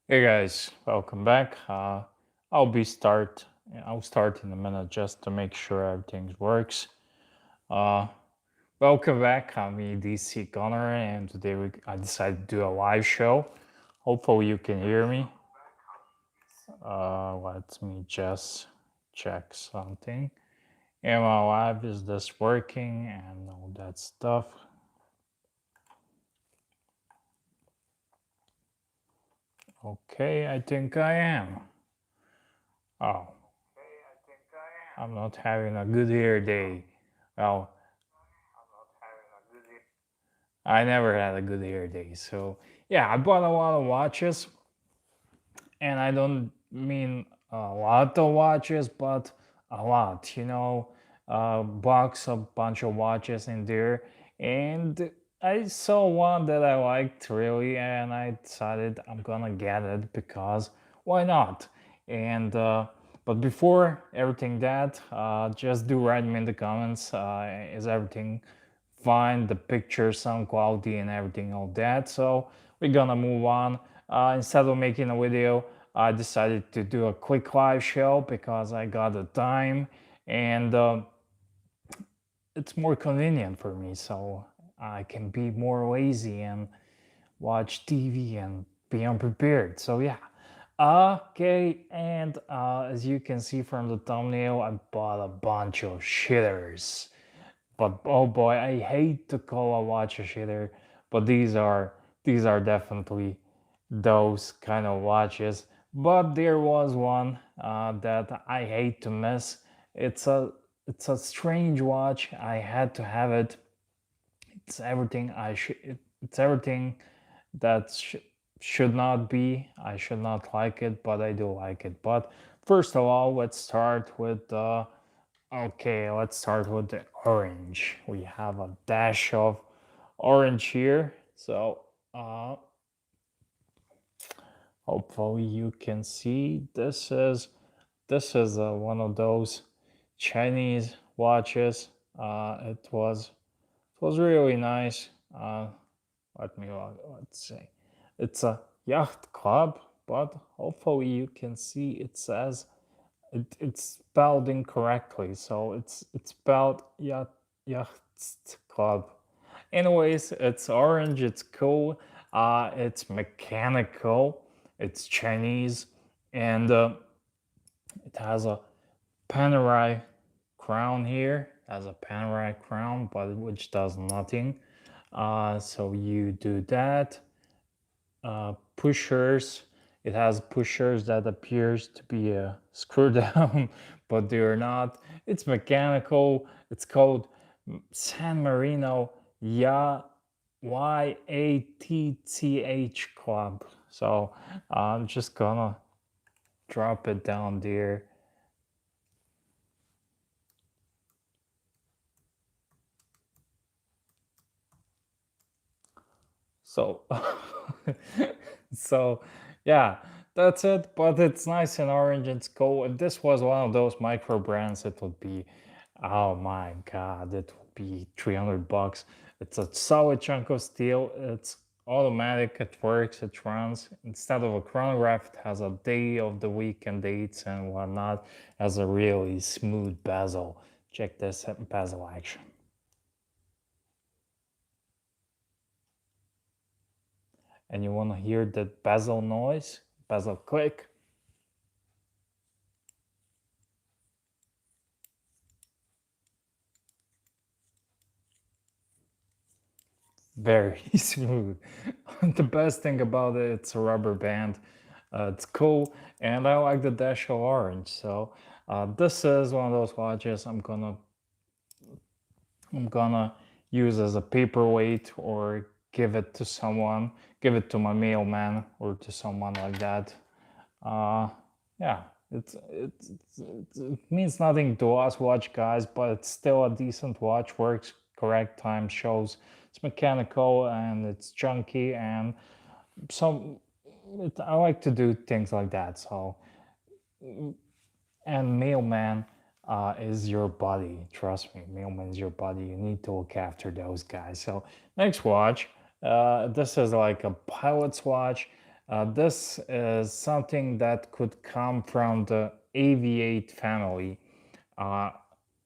Hey guys, welcome back. I'll be start. I'll start in a minute just to make sure everything works. Uh, Welcome back. I'm edcgunner, and today I decided to do a live show. Hopefully you can hear me. Let me just check something. Am I live? Is this working? And all that stuff. Okay, I think I am. Oh, I'm not having a good hair day. Well, I never had a good hair day. So yeah, I bought a lot of watches, and I don't mean a lot of watches, but a lot. Box a bunch of watches in there, and I saw one that I liked really, and I decided I'm gonna get it because why not? And but before everything that, just do write me in the comments. Is everything fine, the picture, sound quality, and everything, all that. So we're gonna move on. Instead of making a video, I decided to do a quick live show because I got the time, and it's more convenient for me. So I can be more lazy and watch TV and be unprepared. So yeah. Okay, and as you can see from the thumbnail, I bought a bunch of shitters. But oh boy, I hate to call a watch a shitter, but these are definitely those kind of watches. But there was one that I hate to miss. It's a it's a strange watch. I had to have it. It's everything it's everything that should not be. I should not like it, but I do like it. But first of all, let's start with okay, let's start with the orange. We have a dash of orange here. So hopefully you can see this is one of those Chinese watches. It was really nice. Let's see. It's a yacht club, but hopefully you can see it says it's spelled incorrectly. So it's spelled yacht club. Anyways, it's orange. It's cool. It's mechanical. It's Chinese, and it has a panerai crown here. It has a panerai crown, but which does nothing. So you do that. Pushers. It has pushers that appears to be a screw down, but they are not. It's mechanical. It's called San Marino YATTH Club. So I'm just gonna drop it down there. So, so yeah, that's it. But it's nice and orange. It's cool. If this was one of those micro brands, it would be, oh my god, it would be 300 bucks. It's a solid chunk of steel. It's automatic. It works. It runs. Instead of a chronograph, it has a day of the week and dates and whatnot. It has a really smooth bezel. Check this bezel action. And you want to hear the bezel noise, bezel click. Very smooth. The best thing about it, it's a rubber band. It's cool, and I like the dash of orange. So this is one of those watches I'm gonna use as a paperweight or give it to someone, give it to my mailman or to someone like that. Uh, yeah, it means nothing to us watch guys, but it's still a decent watch. Works correct, time shows. It's mechanical and it's chunky, and some I like to do things like that. So and mailman is your buddy. Trust me, mailman is your buddy. You need to look after those guys. So next watch, this is like a pilot's watch. This is something that could come from the Aviate family, uh,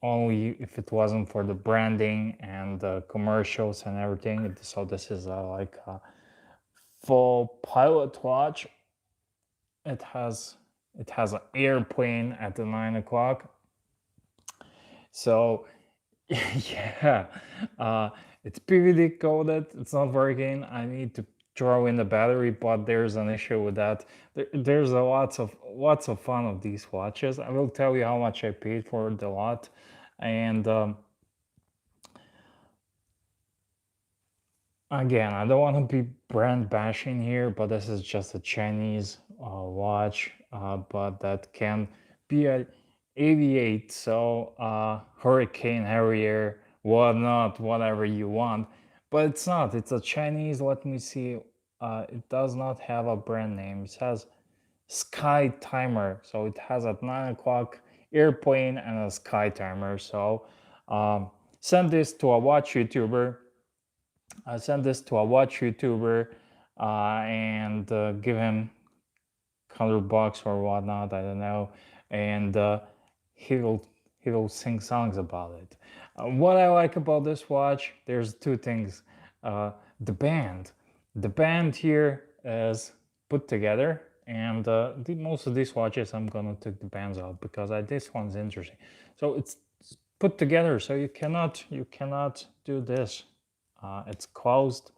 only if it wasn't for the branding and the commercials and everything. So this is like a full pilot watch. It has it has an airplane at the 9 o'clock. So yeah, uh, it's PVD coded. It's not working. I need to throw in the battery, but there's an issue with that. There's a lots of fun of these watches. I will tell you how much I paid for the lot, and again, I don't want to be brand bashing here, but this is just a Chinese watch, but that can be a aviate, so Hurricane Harrier, whatnot, whatever you want. But it's not. It's a Chinese. Let me see. It does not have a brand name. It has Sky Timer, so it has a 9 o'clock airplane and a Sky Timer. So send this to a watch YouTuber. I sent this to a watch YouTuber and give him $100 or whatnot. I don't know, and he will he will sing songs about it. What I like about this watch, there's two things. Uh, the band, the band here is put together, and most of these watches I'm gonna take the bands out because this one's interesting. So it's put together, so you cannot do this. It's closed,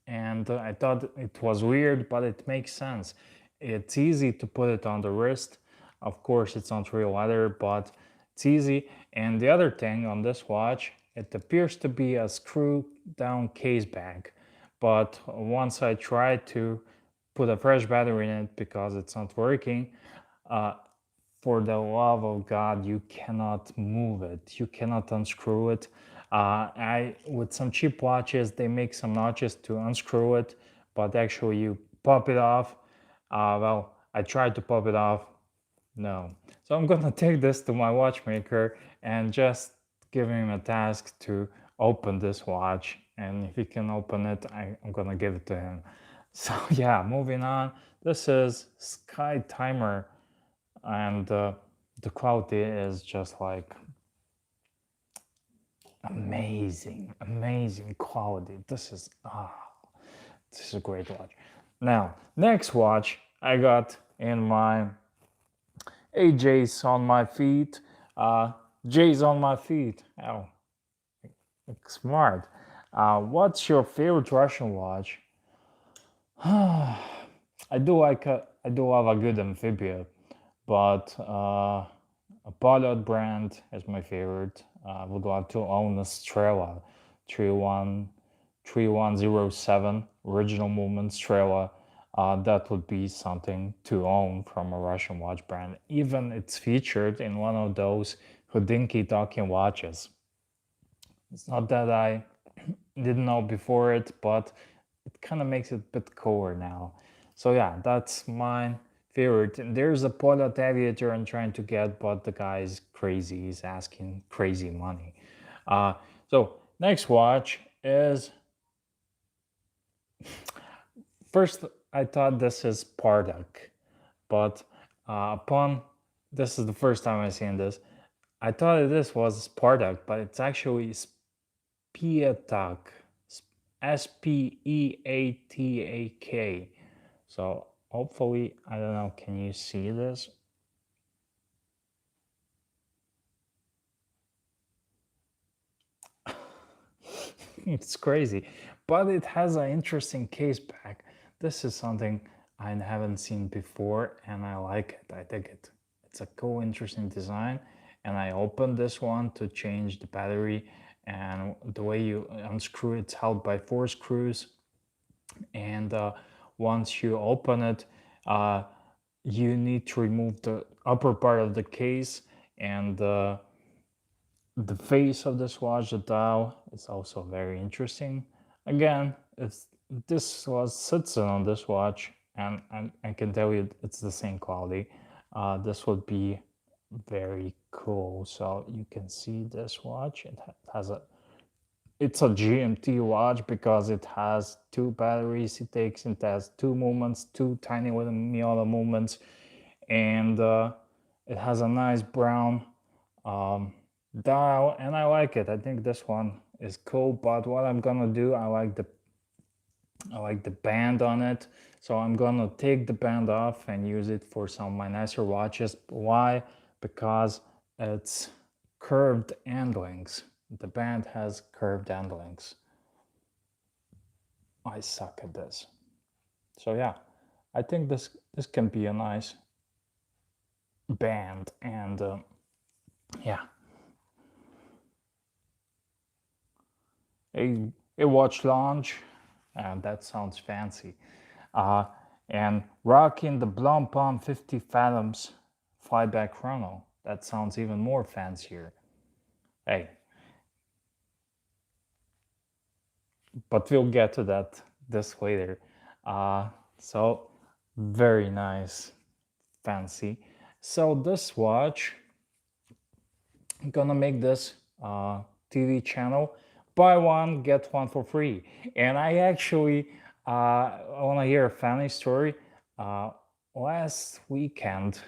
and I thought it was weird, but it makes sense. It's easy to put it on the wrist. Of course, it's not real leather, but it's easy. And the other thing on this watch, it appears to be a screw down case bag. But once I tried to put a fresh battery in it because it's not working, uh, for the love of God, you cannot move it. You cannot unscrew it. I with some cheap watches, they make some notches to unscrew it, but actually you pop it off. Well, I tried to pop it off. No. So I'm gonna take this to my watchmaker and just give him a task to open this watch. And if he can open it, I'm gonna give it to him. So yeah, moving on. This is Sky Timer, and the quality is just like amazing quality. This is a great watch. Now, next watch I got in my AJ's on my feet. J's on my feet. Oh, smart. What's your favorite Russian watch? I do love a good amphibia, but a pilot brand is my favorite. I would like to own a Strela 3107 original movement Strela. That would be something to own from a Russian watch brand. Even it's featured in one of those Hodinkee talking watches. It's not that I didn't know before it, but it kind of makes it a bit cooler now. So yeah, that's my favorite. And there's a pilot aviator I'm trying to get, but the guy is crazy. He's asking crazy money. Uh, so next watch is, first I thought this is Parduk, but upon this is the first time I've seen this. I thought this was Spartak, but it's actually Speatak, Speatak. So hopefully, I don't know, can you see this? It's crazy, but it has an interesting case back. This is something I haven't seen before, and I like it. I think it's a cool, interesting design. And I opened this one to change the battery, and the way you unscrew it's held by 4 screws. And once you open it, uh, you need to remove the upper part of the case, and the face of this watch, the dial, is also very interesting. Again, this was Sitson on this watch, and I can tell you it's the same quality. This would be very cool. So you can see this watch. It has a it's a GMT watch because it has two batteries. It has two movements, two tiny little Miata movements, and it has a nice brown um, dial, and I like it. I think this one is cool. But what I'm gonna do, I like the band on it, so I'm gonna take the band off and use it for some of my nicer watches. Why? Because it's curved end links. The band has curved end links. I suck at this. So yeah, I think this can be a nice band, and yeah, a watch launch, and that sounds fancy. Uh, and rocking the Blancpain 50 Fathoms flyback chrono. That sounds even more fancier. Hey, but we'll get to that this later. Uh, so very nice, fancy. So this watch, I'm gonna make this TV channel, buy one get one for free. And I actually want to hear a funny story. Uh, last weekend,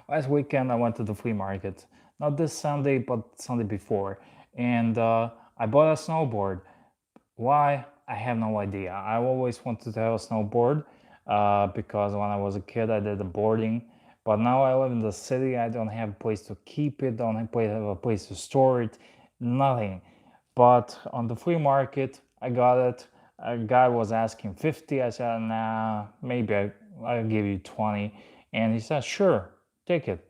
last weekend I went to the flea market, not this Sunday but Sunday before, and I bought a snowboard. Why? I have no idea. I always wanted to have a snowboard because when I was a kid I did the boarding, but now I live in the city. I don't have a place to keep it, don't have a place to store it, nothing. But on the flea market, I got it. A guy was asking 50. I said, nah, maybe I'll give you 20. And he said, sure, take it,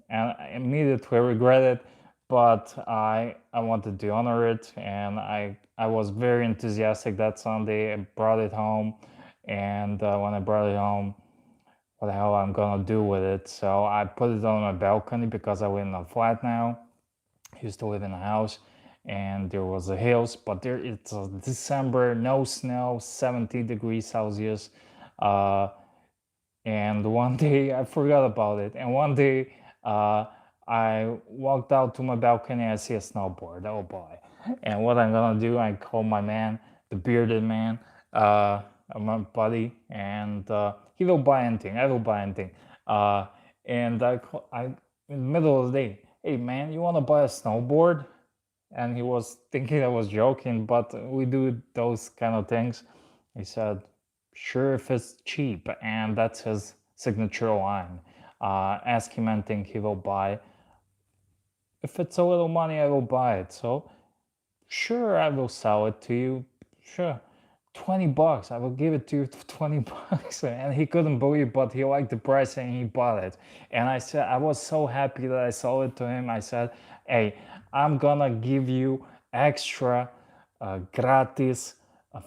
and I immediately regretted. But I wanted to honor it, and I was very enthusiastic that Sunday. I brought it home, and when I brought it home, what the hell I'm gonna do with it? So I put it on my balcony because I live in a flat now. I used to live in a house, and there was a hills, but there it's December, no snow, 70 degrees Celsius. Uh, and one day I forgot about it. And one day uh, I walked out to my balcony. I see a snowboard. Oh boy! And what I'm gonna do? I call my man, the bearded man, my buddy, and he will buy anything. I will buy anything. And I in the middle of the day, hey man, you wanna buy a snowboard? And he was thinking I was joking, but we do those kind of things. He said, sure, if it's cheap, and that's his signature line. Ask him anything, he will buy. If it's a little money, I will buy it. So, sure, I will sell it to you. Sure. $20. I will give it to you for $20. And he couldn't believe, but he liked the price and he bought it. And I said, I was so happy that I sold it to him. I said, hey, I'm gonna give you extra gratis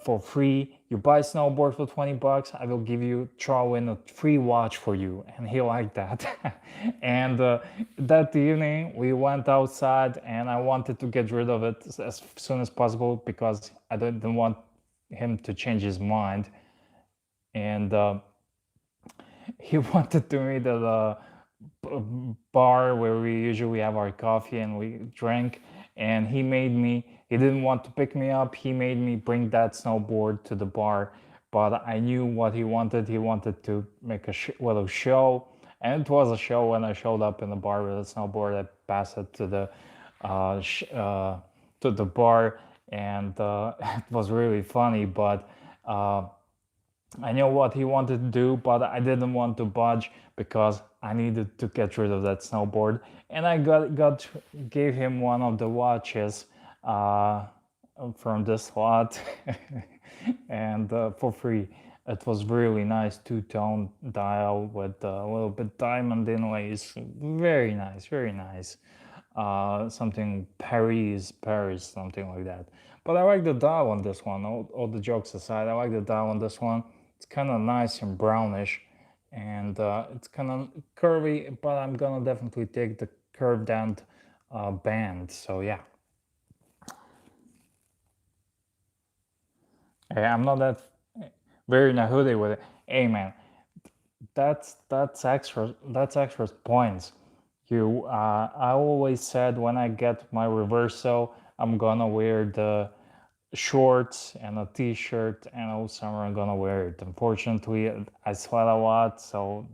for free. You buy snowboard for $20, I will give you throw in a free watch for you. And he liked that. And that evening we went outside, and I wanted to get rid of it as soon as possible because I didn't want him to change his mind. And he wanted to meet at a bar where we usually have our coffee and we drink. And he didn't want to pick me up. He made me bring that snowboard to the bar. But I knew what he wanted. He wanted to make a little show. And it was a show. When I showed up in the bar with a snowboard, I passed it to the bar, and it was really funny. But I know what he wanted to do, but I didn't want to budge because I needed to get rid of that snowboard. And I gave him one of the watches uh, from this lot, and for free. It was really nice two-tone dial with a little bit diamond inlays. Very nice, very nice. Something Paris, something like that. But I like the dial on this one. All the jokes aside, I like the dial on this one. It's kind of nice and brownish, and it's kind of curvy, but I'm gonna definitely take the curved end band. So yeah. Hey, I'm not that very nahudi with it. Hey man, that's extra points. I always said when I get my reverso, I'm gonna wear the shorts and a t-shirt, and all summer I'm gonna wear it. Unfortunately, I sweat a lot, so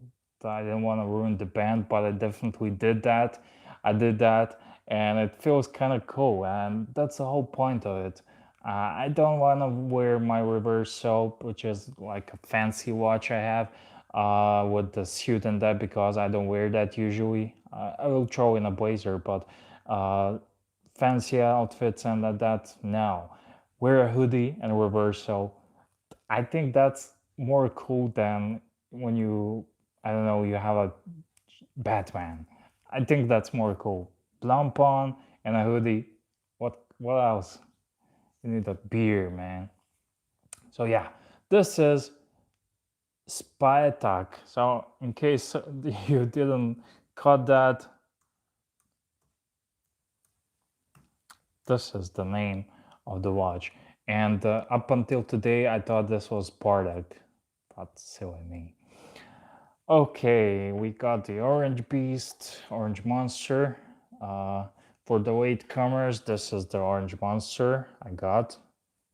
I didn't want to ruin the band, but I definitely did that. I did that, and it feels kind of cool, and that's the whole point of it. I don't want to wear my reverse soap, which is like a fancy watch I have, with the suit and that, because I don't wear that usually. I will throw in a blazer, but uh, fancy outfits and that, no. Wear a hoodie and reverse soap. I think that's more cool than when you, I don't know, you have a Batman. I think that's more cool. Lump on and a hoodie. What else? You need a beer, man. So yeah, this is Spy Attack. So in case you didn't cut that, this is the name of the watch. And up until today, I thought this was Bardak. That's silly me. Okay, we got the Orange Beast, Orange Monster. Uh, for the latecomers, this is the Orange Monster I got.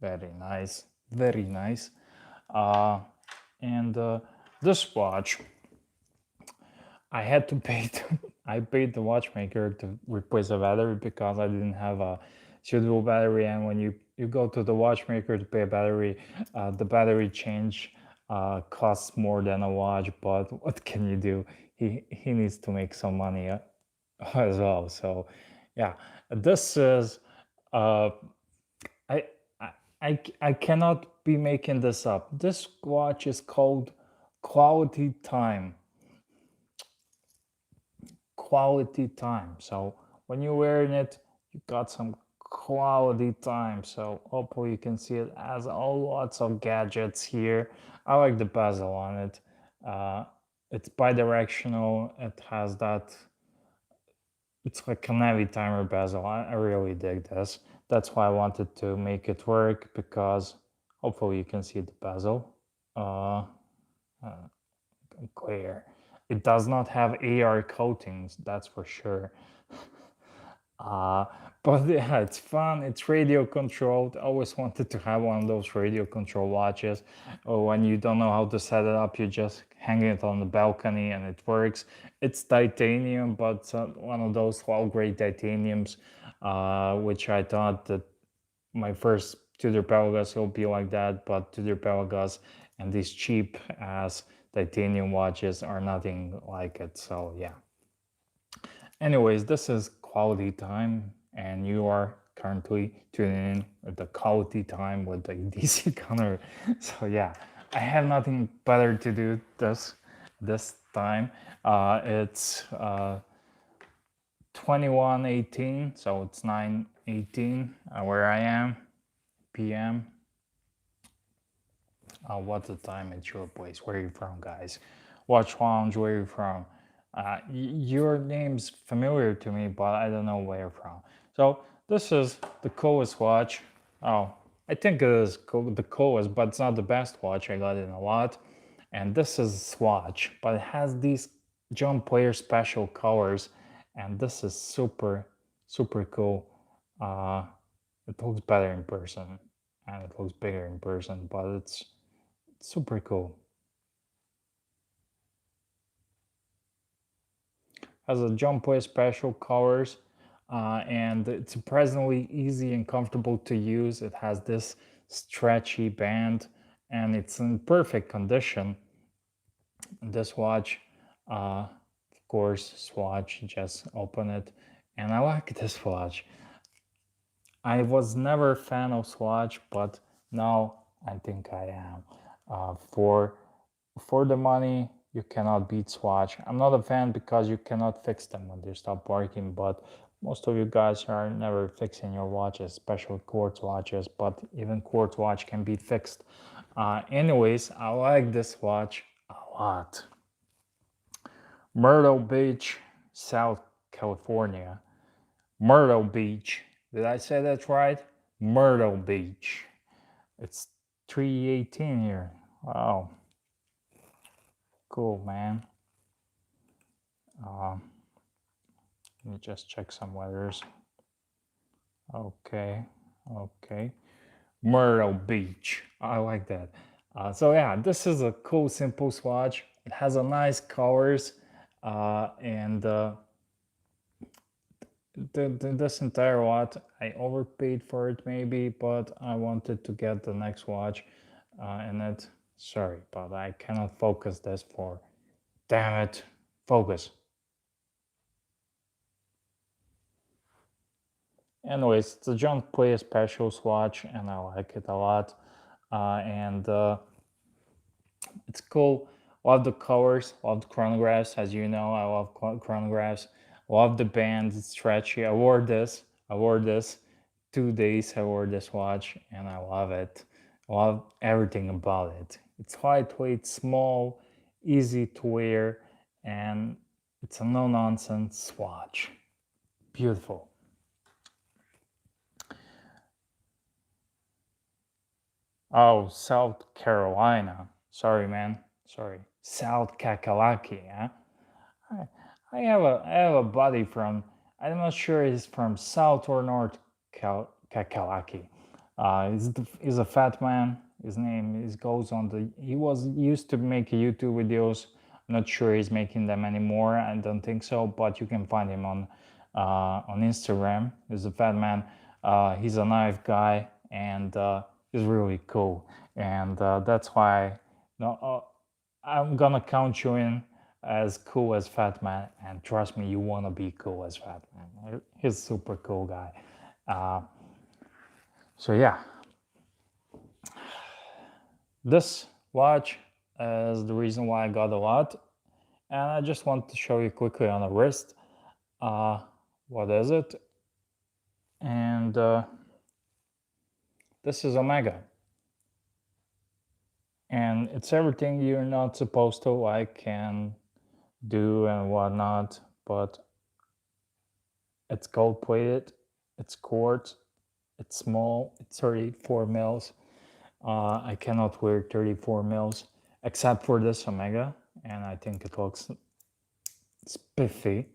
Very nice, very nice. Uh, and this watch, I had to pay. I paid the watchmaker to replace the battery because I didn't have a suitable battery. And when you go to the watchmaker to pay a battery, the battery change costs more than a watch. But what can you do? He needs to make some money as well. So yeah, this is uh, I, I cannot be making this up. This watch is called Quality Time. Quality time. So when you're wearing it, you got some quality time. So hopefully you can see it has lots of gadgets here. I like the bezel on it. Uh, it's bidirectional. It has that. It's like a heavy timer bezel. I really dig this. That's why I wanted to make it work, because hopefully you can see the bezel. Uh, Clear. It does not have AR coatings, that's for sure. Uh, but yeah, it's fun. It's radio controlled. I always wanted to have one of those radio control watches. Or when you don't know how to set it up, you just hang it on the balcony and it works. It's titanium, but one of those low grade titaniums, which I thought that my first Tudor Pelagas will be like that, but Tudor Pelagas and these cheap ass titanium watches are nothing like it. So yeah. Anyways, this is Quality Time, and you are currently tuning in with the Quality Time with the DC Gunner. So yeah, I have nothing better to do this time. It's 21:18, so it's 9:18 where I am, PM. What's the time at your place? Where are you from, guys? Watch Lounge, where are you from? Your name's familiar to me, but I don't know where you're from. So this is the coolest watch. Oh, I think it is the coolest, but it's not the best watch. I got it in a lot. And this is a Swatch, but it has these John Player special colors, and this is super, super cool. Uh, it looks better in person, and it looks bigger in person, but it's super cool. Has a jump way special colors, and it's surprisingly easy and comfortable to use. It has this stretchy band, and it's in perfect condition. This watch, of course, swatch, just open it, and I like this watch. I was never a fan of Swatch, but now I think I am. For the money, you cannot beat Swatch. I'm not a fan because you cannot fix them when they stop working, but most of you guys are never fixing your watches, especially quartz watches, but even quartz watch can be fixed. Anyways, I like this watch a lot. Myrtle Beach, South California. Myrtle Beach. Did I say that right? Myrtle Beach. It's 3:18 here. Wow. Cool, man. Let me just check some weathers. Okay, okay. Myrtle Beach. I like that. So yeah, this is a cool, simple swatch. It has a nice colors, and this entire watch I overpaid for it maybe, but I wanted to get the next watch, and it. Sorry, but I cannot focus this for. Damn it, focus. Anyways, it's a John Play special swatch, and I like it a lot. And It's cool. Love the colors, love the chronographs. As you know, I love chronographs. Love the band, it's stretchy. I wore this. I wore this 2 days. I wore this watch, and I love it. Love everything about it. It's lightweight, small, easy to wear, and it's a no nonsense watch. Beautiful. Oh, South Carolina. Sorry, man. Sorry. South Kakalaki, huh? I I have a buddy from, I'm not sure he's from South or North Kakalaki. He's a fat man. His name is goes on the. He was used to make YouTube videos. I'm not sure he's making them anymore. I don't think so. But you can find him on Instagram. He's a fat man. He's a nice guy, and he's really cool. And that's why. No, I'm gonna count you in as cool as Fat Man, and trust me, you wanna be cool as Fat Man. He's a super cool guy. Uh, so yeah, this watch is the reason why I got a lot, and I just want to show you quickly on the wrist. Uh, what is it? And This is Omega, and it's everything you're not supposed to like and do and whatnot, but it's gold plated, it's quartz, it's small, it's 34 mils. I cannot wear 34 mils except for this Omega, and I think it looks spiffy,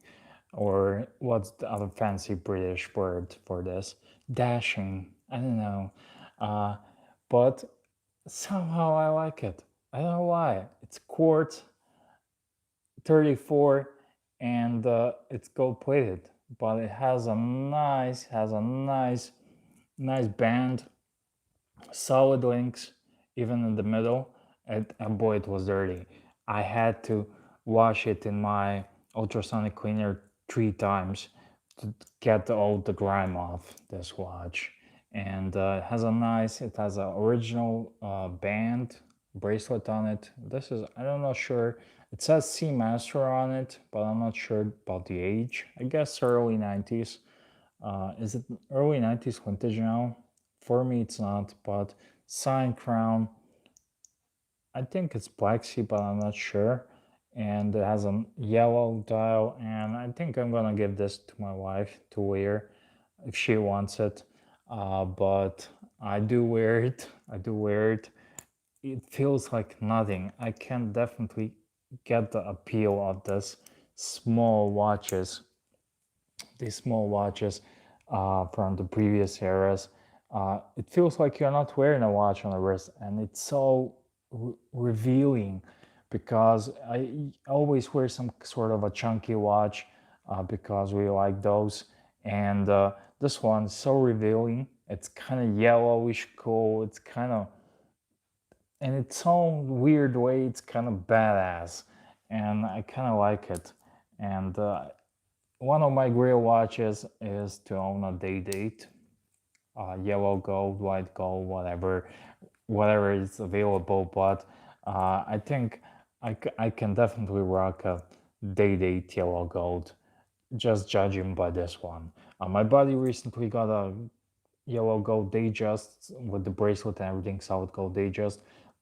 or what's the other fancy British word for this? Dashing. I don't know. Uh, but somehow I like it. I don't know why. It's quartz, 34, and it's gold plated, but it has a nice band, solid links, even in the middle. And boy, it was dirty. I had to wash it in my ultrasonic cleaner 3 times to get all the grime off this watch. And it has an original band bracelet on it. This is, I don't know, sure. It says Seamaster on it, but I'm not sure about the age. I guess early 90s. Is it early 90s vintage now? For me, it's not, but Sign Crown, I think it's Black Sea, but I'm not sure. And it has a yellow dial, and I think I'm gonna give this to my wife to wear if she wants it. But I do wear it. I do wear it. It feels like nothing. I can definitely get the appeal of this small watches these small watches from the previous eras. It feels like you're not wearing a watch on the wrist, and it's so revealing because I always wear some sort of a chunky watch because we like those, and this one is so revealing. It's kind of yellowish cool. It's kind of, in its own weird way, it's kind of badass, and I kind of like it. And One of my real watches is to own a day date, yellow gold, white gold, whatever is available. But I think I can definitely rock a day date yellow gold, just judging by this one. My buddy recently got a yellow gold Datejust with the bracelet and everything, solid gold Datejust,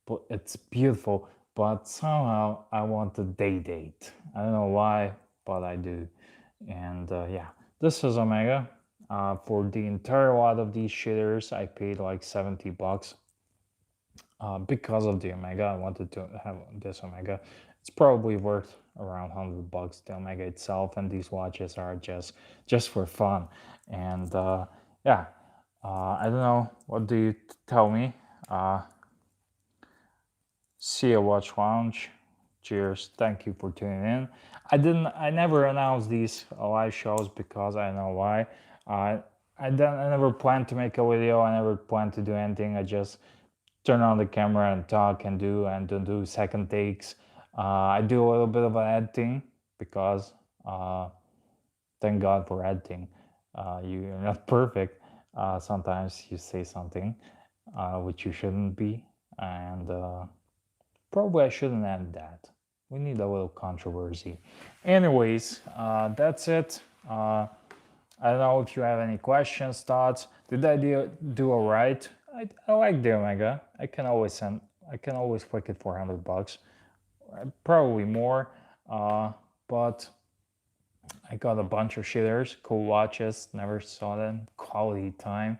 but it's beautiful. But somehow I want a day date. I don't know why, but I do. And Yeah, this is Omega. For the entire lot of these shitters, I paid like 70 bucks. Because of the Omega, I wanted to have this Omega. It's probably worth around 100 bucks, the Omega itself, and these watches are just for fun. And yeah, I don't know. What do you tell me? Uh, See you, Watch Lounge. Cheers. Thank you for tuning in. I never announced these live shows because I know why. Uh, I never planned to make a video. I never planned to do anything. I just turn on the camera and talk and don't do second takes. I do a little bit of editing because uh, thank God for editing. You're not perfect. Sometimes you say something which you shouldn't be, and probably I shouldn't add that. We need a little controversy. Anyways, that's it. I don't know if you have any questions, thoughts. Did I do all right? I like the Omega. I can always click it for $100, probably more. But I got a bunch of shitters, cool watches. Never saw them. Quality time,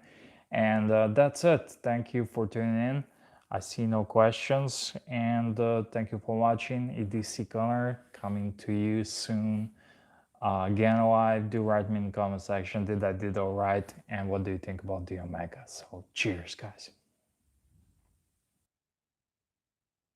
and that's it. Thank you for tuning in. I see no questions, and thank you for watching. edcgunner coming to you soon. Again, live. Do write me in the comment section. Did I did all right? And what do you think about the Omega? So, cheers, guys.